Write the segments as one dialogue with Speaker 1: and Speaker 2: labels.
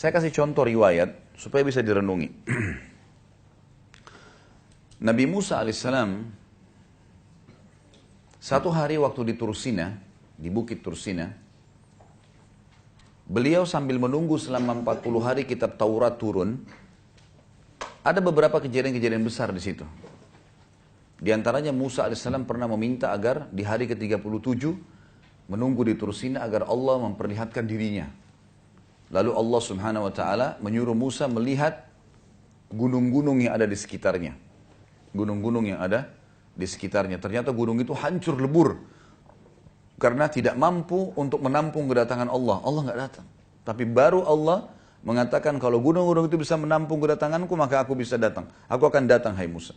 Speaker 1: Saya kasih contoh riwayat supaya bisa direnungi. Nabi Musa alaihissalam satu hari waktu di Tursina, di bukit Tursina, beliau sambil menunggu selama 40 hari kitab Taurat turun. Ada beberapa kejadian-kejadian besar di situ. Di antaranya Musa alaihissalam pernah meminta agar di hari ke-37 menunggu di Tursina agar Allah memperlihatkan dirinya. Lalu Allah subhanahu wa ta'ala menyuruh Musa melihat gunung-gunung yang ada di sekitarnya. Gunung-gunung yang ada di sekitarnya. Ternyata gunung itu hancur lebur. Karena tidak mampu untuk menampung kedatangan Allah. Allah nggak datang. Tapi baru Allah mengatakan kalau gunung-gunung itu bisa menampung kedatanganku, maka aku bisa datang. Aku akan datang, hai Musa.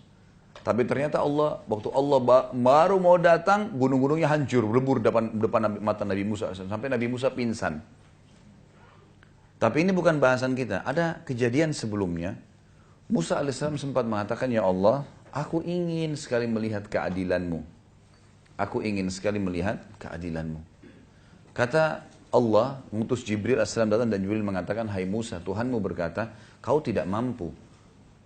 Speaker 1: Tapi ternyata Allah, waktu Allah baru mau datang, gunung-gunungnya hancur, lebur depan mata Nabi Musa. Sampai Nabi Musa pingsan. Tapi ini bukan bahasan kita. Ada kejadian sebelumnya. Musa alaihissalam sempat mengatakan, ya Allah, aku ingin sekali melihat keadilanmu. Aku ingin sekali melihat keadilanmu. Kata Allah, mengutus Jibril alaihissalam datang dan Jibril mengatakan, hai Musa, Tuhanmu berkata, kau tidak mampu.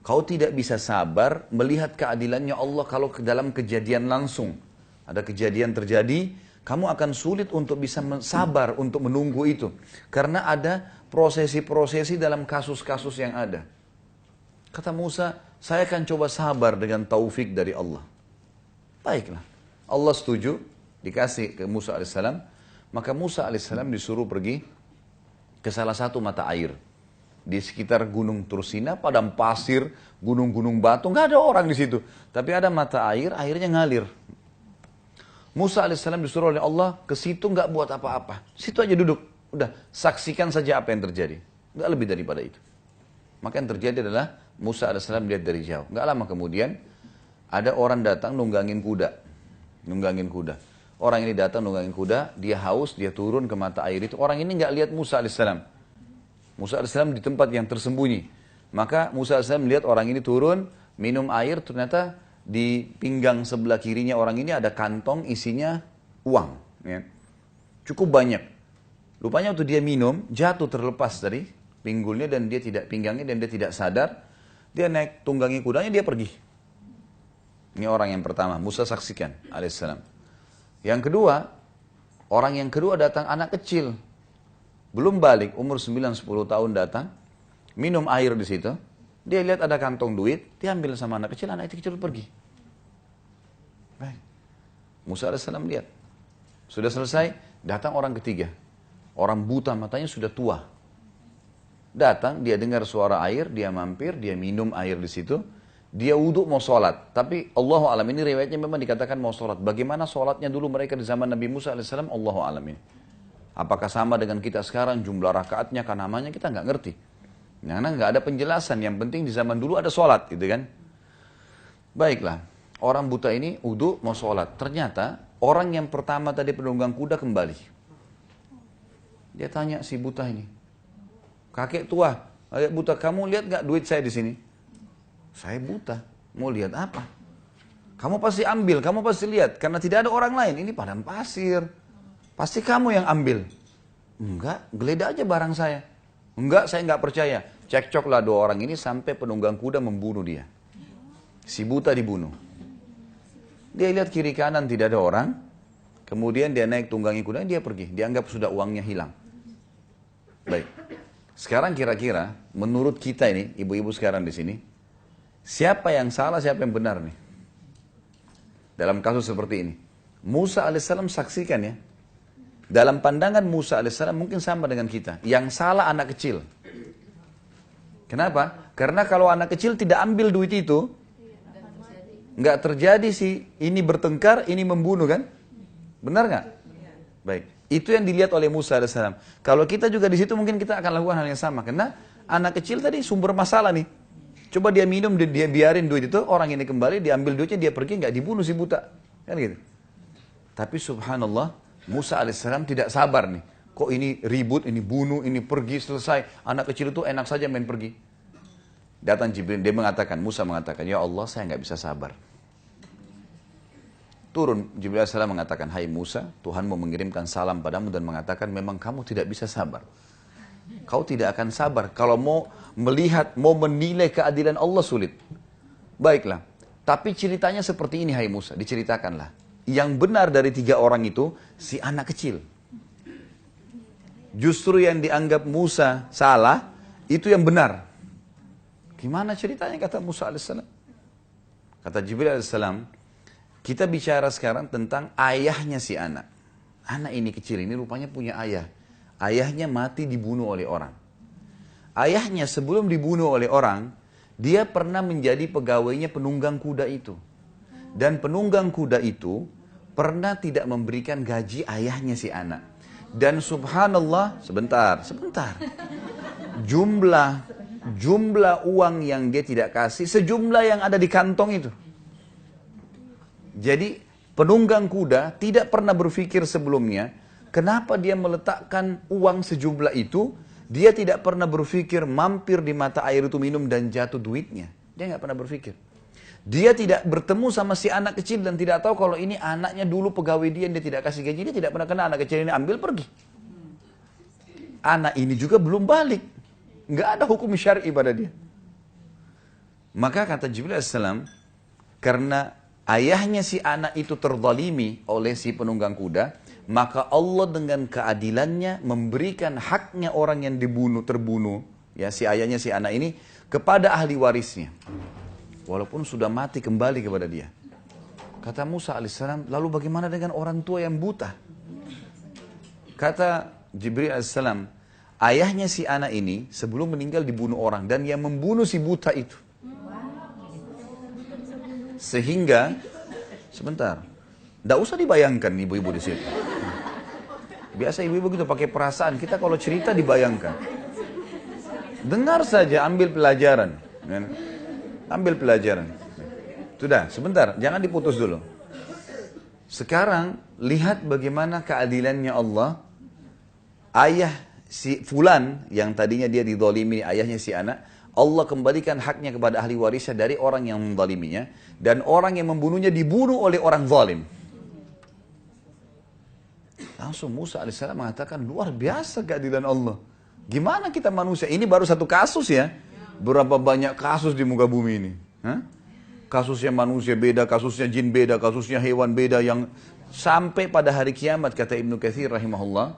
Speaker 1: Kau tidak bisa sabar melihat keadilannya Allah kalau dalam kejadian langsung. Ada kejadian terjadi, kamu akan sulit untuk bisa sabar untuk menunggu itu. Karena ada prosesi-prosesi dalam kasus-kasus yang ada. Kata Musa, saya akan coba sabar dengan taufik dari Allah. Baiklah. Allah setuju, dikasih ke Musa alaihissalam. Maka Musa alaihissalam disuruh pergi ke salah satu mata air. Di sekitar gunung Tursina, padang pasir, gunung-gunung batu, nggak ada orang di situ. Tapi ada mata air, airnya ngalir. Musa alaihissalam disuruh oleh Allah ke situ nggak buat apa-apa. Situ aja duduk. Udah, saksikan saja apa yang terjadi. Nggak lebih daripada itu. Maka yang terjadi adalah Musa alaihissalam lihat dari jauh. Nggak lama kemudian, ada orang datang nunggangin kuda. Nunggangin kuda. Orang ini datang nunggangin kuda, dia haus, dia turun ke mata air itu. Orang ini nggak lihat Musa alaihissalam. Musa alaihissalam di tempat yang tersembunyi. Maka Musa alaihissalam melihat orang ini turun, minum air, ternyata di pinggang sebelah kirinya orang ini ada kantong isinya uang. Ya. Cukup banyak. Rupanya waktu dia minum, jatuh terlepas dari pinggulnya dan dia tidak pinggangnya dan dia tidak sadar. Dia naik tunggangi kudanya, dia pergi. Ini orang yang pertama, Musa saksikan alaihissalam. Yang kedua, orang yang kedua datang anak kecil. Belum balik, umur 9-10 tahun datang, minum air di situ. Dia lihat ada kantong duit, dia ambil sama anak itu kecil pergi. Baik. Musa alaihissalam lihat. Sudah selesai, datang orang ketiga. Orang buta matanya sudah tua. Datang, dia dengar suara air, dia mampir, dia minum air di situ. Dia wudhu mau sholat. Tapi Allahu alam, ini riwayatnya memang dikatakan mau sholat. Bagaimana sholatnya dulu mereka di zaman Nabi Musa alaihissalam, Allahu alam ini. Apakah sama dengan kita sekarang, jumlah rakaatnya, kan namanya kita nggak ngerti. Karena nggak ada penjelasan, yang penting di zaman dulu ada sholat gitu kan. Baiklah, orang buta ini wudhu mau sholat. Ternyata orang yang pertama tadi penunggang kuda kembali. Dia tanya si buta ini, kakek tua, kakek buta, kamu lihat nggak duit saya di sini? Saya buta, mau lihat apa? Kamu pasti ambil, kamu pasti lihat, karena tidak ada orang lain. Ini padang pasir, pasti kamu yang ambil. Enggak, geledah aja barang saya. Enggak, saya nggak percaya. Cekcoklah dua orang ini sampai penunggang kuda membunuh dia. Si buta dibunuh. Dia lihat kiri kanan tidak ada orang. Kemudian dia naik tunggangi kuda, dia pergi. Dianggap sudah uangnya hilang. Baik. Sekarang kira-kira menurut kita ini, ibu-ibu sekarang di sini, siapa yang salah, siapa yang benar nih? Dalam kasus seperti ini. Musa alaihissalam saksikan ya. Dalam pandangan Musa alaihissalam mungkin sama dengan kita. Yang salah anak kecil. Kenapa? Karena kalau anak kecil tidak ambil duit itu, nggak terjadi sih ini bertengkar, ini membunuh kan? Benar nggak? Baik. Itu yang dilihat oleh Musa alaihissalam. Kalau kita juga di situ mungkin kita akan lakukan hal yang sama. Karena anak kecil tadi sumber masalah nih. Coba dia minum, dia biarin duit itu, orang ini kembali, diambil duitnya, dia pergi, nggak dibunuh si buta. Kan gitu. Tapi subhanallah, Musa alaihissalam tidak sabar nih. Kok ini ribut, ini bunuh, ini pergi, selesai. Anak kecil itu enak saja main pergi. Datang Jibril, dia mengatakan, Musa mengatakan, ya Allah saya nggak bisa sabar. Turun, Jibril alaihissalam mengatakan, hai Musa, Tuhanmu mengirimkan salam padamu dan mengatakan, memang kamu tidak bisa sabar. Kau tidak akan sabar. Kalau mau melihat, mau menilai keadilan Allah sulit. Baiklah. Tapi ceritanya seperti ini, hai Musa. Diceritakanlah. Yang benar dari 3 orang itu, si anak kecil. Justru yang dianggap Musa salah, itu yang benar. Gimana ceritanya, kata Musa alaihissalam? Kata Jibril alaihissalam, kita bicara sekarang tentang ayahnya si anak. Anak ini kecil, ini rupanya punya ayah. Ayahnya mati dibunuh oleh orang. Ayahnya sebelum dibunuh oleh orang, dia pernah menjadi pegawainya penunggang kuda itu. Dan penunggang kuda itu pernah tidak memberikan gaji ayahnya si anak. Dan subhanallah, sebentar. Jumlah uang yang dia tidak kasih, sejumlah yang ada di kantong itu. Jadi penunggang kuda tidak pernah berpikir sebelumnya, kenapa dia meletakkan uang sejumlah itu. Dia tidak pernah berpikir mampir di mata air itu minum dan jatuh duitnya. Dia nggak pernah berpikir. Dia tidak bertemu sama si anak kecil dan tidak tahu kalau ini anaknya dulu pegawai dia tidak kasih gaji. Dia tidak pernah kenal anak kecil ini, ambil pergi. Anak ini juga belum balik. Nggak ada hukum syar'i pada dia. Maka kata Jibril alaihissalam, karena ayahnya si anak itu terzalimi oleh si penunggang kuda, maka Allah dengan keadilannya memberikan haknya orang yang terbunuh, ya si ayahnya si anak ini, kepada ahli warisnya. Walaupun sudah mati kembali kepada dia. Kata Musa alaihissalam, lalu bagaimana dengan orang tua yang buta? Kata Jibril alaihissalam, ayahnya si anak ini sebelum meninggal dibunuh orang, dan yang membunuh si buta itu. Sehingga, sebentar, tidak usah dibayangkan ibu-ibu di sini. Biasa ibu-ibu gitu pakai perasaan, kita kalau cerita dibayangkan. Dengar saja, ambil pelajaran. Ambil pelajaran. Sudah, sebentar, jangan diputus dulu. Sekarang, lihat bagaimana keadilannya Allah. Ayah si Fulan, yang tadinya dia dizalimi, ayahnya si anak, Allah kembalikan haknya kepada ahli warisnya dari orang yang menzaliminya, dan orang yang membunuhnya dibunuh oleh orang zalim. Langsung Musa alaihissalam mengatakan, luar biasa keadilan Allah. Gimana kita manusia? Ini baru satu kasus ya. Berapa banyak kasus di muka bumi ini. Hah? Kasusnya manusia beda, kasusnya jin beda, kasusnya hewan beda, yang sampai pada hari kiamat, kata Ibnu Katsir rahimahullah,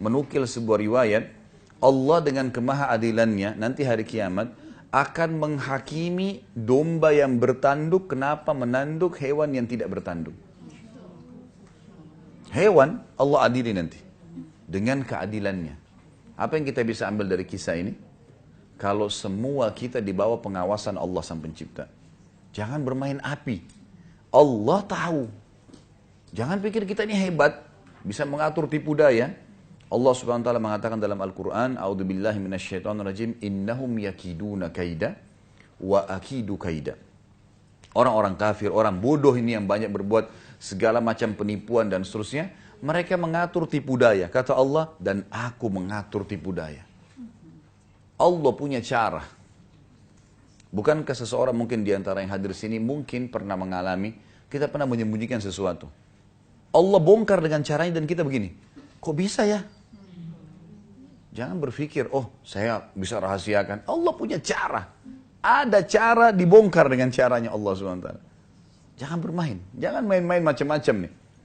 Speaker 1: menukil sebuah riwayat, Allah dengan kemahaadilannya nanti hari kiamat akan menghakimi domba yang bertanduk kenapa menanduk hewan yang tidak bertanduk. Hewan Allah adili nanti dengan keadilannya. Apa yang kita bisa ambil dari kisah ini? Kalau semua kita di bawah pengawasan Allah Sang Pencipta, jangan bermain api. Allah tahu. Jangan pikir kita ini hebat, bisa mengatur tipu daya. Allah Subhanahu wa taala mengatakan dalam Al-Qur'an, "A'udzubillahi minasyaitonirrajim, innahum yakiduna kaida wa akidu kaida." Orang-orang kafir, orang bodoh ini yang banyak berbuat segala macam penipuan dan seterusnya, mereka mengatur tipu daya. Kata Allah, dan aku mengatur tipu daya. Allah punya cara. Bukankah seseorang mungkin di antara yang hadir sini mungkin pernah mengalami, kita pernah menyembunyikan sesuatu. Allah bongkar dengan caranya dan kita begini, kok bisa ya? Jangan berpikir, oh saya bisa rahasiakan. Allah punya cara. Ada cara dibongkar dengan caranya Allah SWT. Jangan bermain. Jangan main-main macam-macam nih.